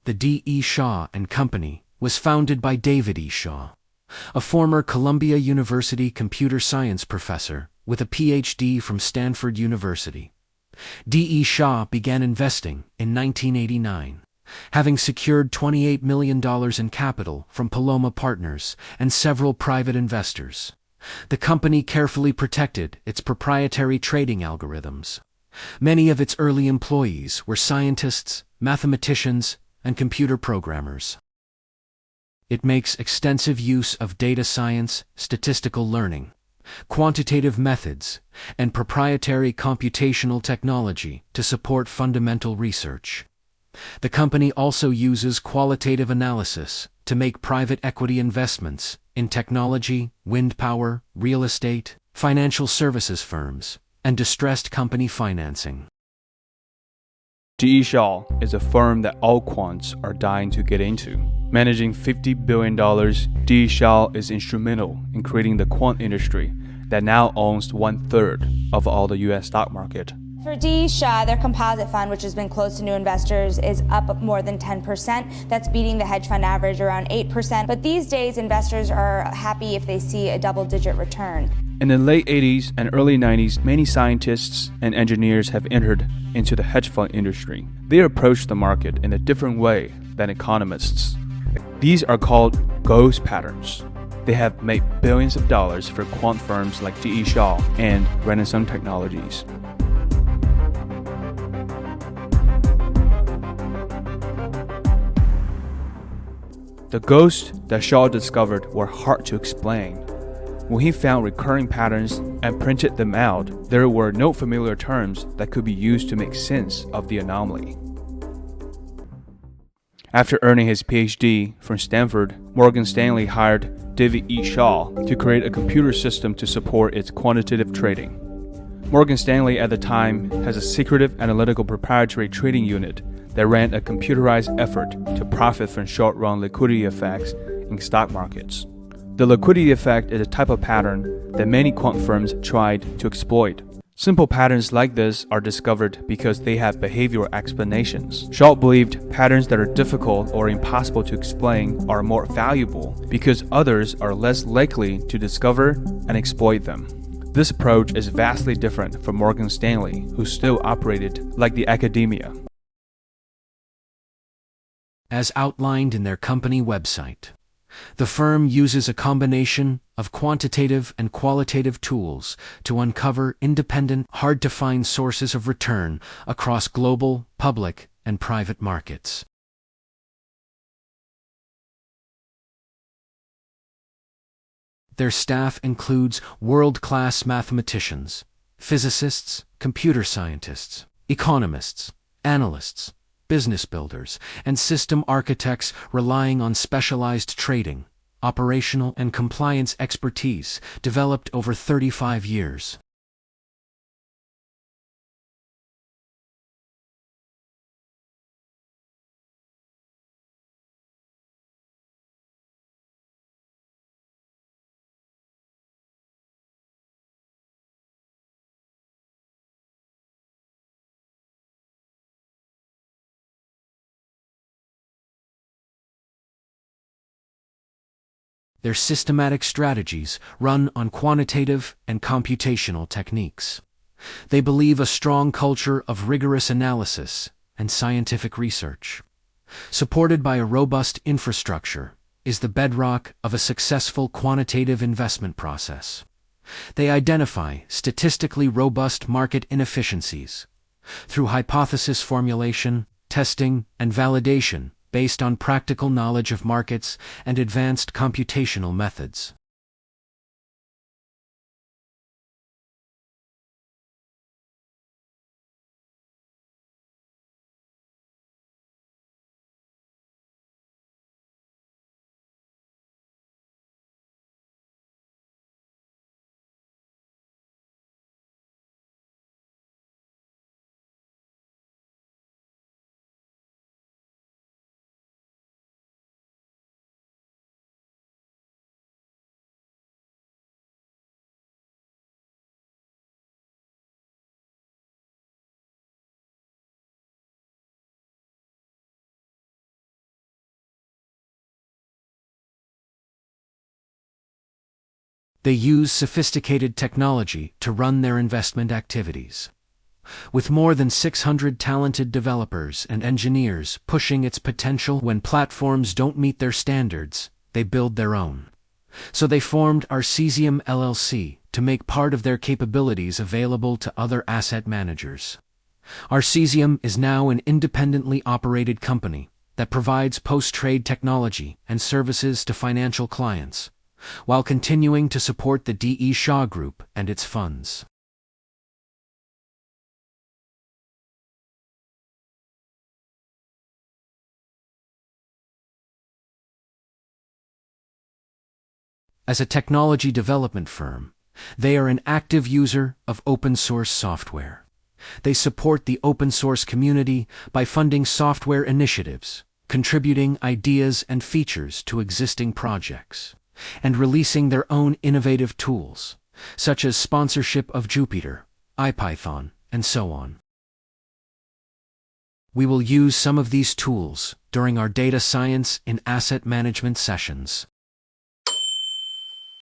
The D. E. Shaw and Company, was founded by David E. Shaw, a former Columbia University computer science professor with a PhD from Stanford University. D. E. Shaw began investing in 1989, having secured $28 million in capital from Paloma Partners and several private investors. The company carefully protected its proprietary trading algorithms. Many of its early employees were scientists, mathematicians, and computer programmers. It makes extensive use of data science, statistical learning, quantitative methods, and proprietary computational technology to support fundamental research. The company also uses qualitative analysis to make private equity investments in technology, wind power, real estate, financial services firms, and distressed company financing. D. E. Shaw is a firm that all quants are dying to get into. Managing $50 billion, D. E. Shaw is instrumental in creating the quant industry that now owns 1/3 of all the U.S. stock market. For D. E. Shaw, their composite fund, which has been closed to new investors, is up more than 10%. That's beating the hedge fund average around 8%. But these days, investors are happy if they see a double-digit return. In the late 80s and early 90s, many scientists and engineers have entered into the hedge fund industry. They approach the market in a different way than economists. These are called ghost patterns. They have made billions of dollars for quant firms like D. E. Shaw and Renaissance Technologies. The ghosts that Shaw discovered were hard to explain. When he found recurring patterns and printed them out, there were no familiar terms that could be used to make sense of the anomaly. After earning his PhD from Stanford, Morgan Stanley hired David E. Shaw to create a computer system to support its quantitative trading. Morgan Stanley at the time has a secretive analytical proprietary trading unit that ran a computerized effort to profit from short-run liquidity effects in stock markets. The liquidity effect is a type of pattern that many quant firms tried to exploit. Simple patterns like this are discovered because they have behavioral explanations. Shaw believed patterns that are difficult or impossible to explain are more valuable because others are less likely to discover and exploit them. This approach is vastly different from Morgan Stanley, who still operated like the academia. As outlined in their company website, the firm uses a combination of quantitative and qualitative tools to uncover independent, hard-to-find sources of return across global, public, and private markets. Their staff includes world-class mathematicians, physicists, computer scientists, economists, analysts, business builders, and system architects relying on specialized trading, operational, and compliance expertise developed over 35 years. Their systematic strategies run on quantitative and computational techniques. They believe a strong culture of rigorous analysis and scientific research, supported by a robust infrastructure, is the bedrock of a successful quantitative investment process. They identify statistically robust market inefficiencies through hypothesis formulation, testing, and validation based on practical knowledge of markets and advanced computational methods. They use sophisticated technology to run their investment activities. With more than 600 talented developers and engineers pushing its potential, when platforms don't meet their standards, they build their own. So they formed Arcesium LLC to make part of their capabilities available to other asset managers. Arcesium is now an independently operated company that provides post-trade technology and services to financial clients, while continuing to support the D.E. Shaw Group and its funds. As a technology development firm, they are an active user of open-source software. They support the open-source community by funding software initiatives, contributing ideas and features to existing projects, and releasing their own innovative tools, such as sponsorship of Jupyter, IPython, and so on. We will use some of these tools during our data science in asset management sessions.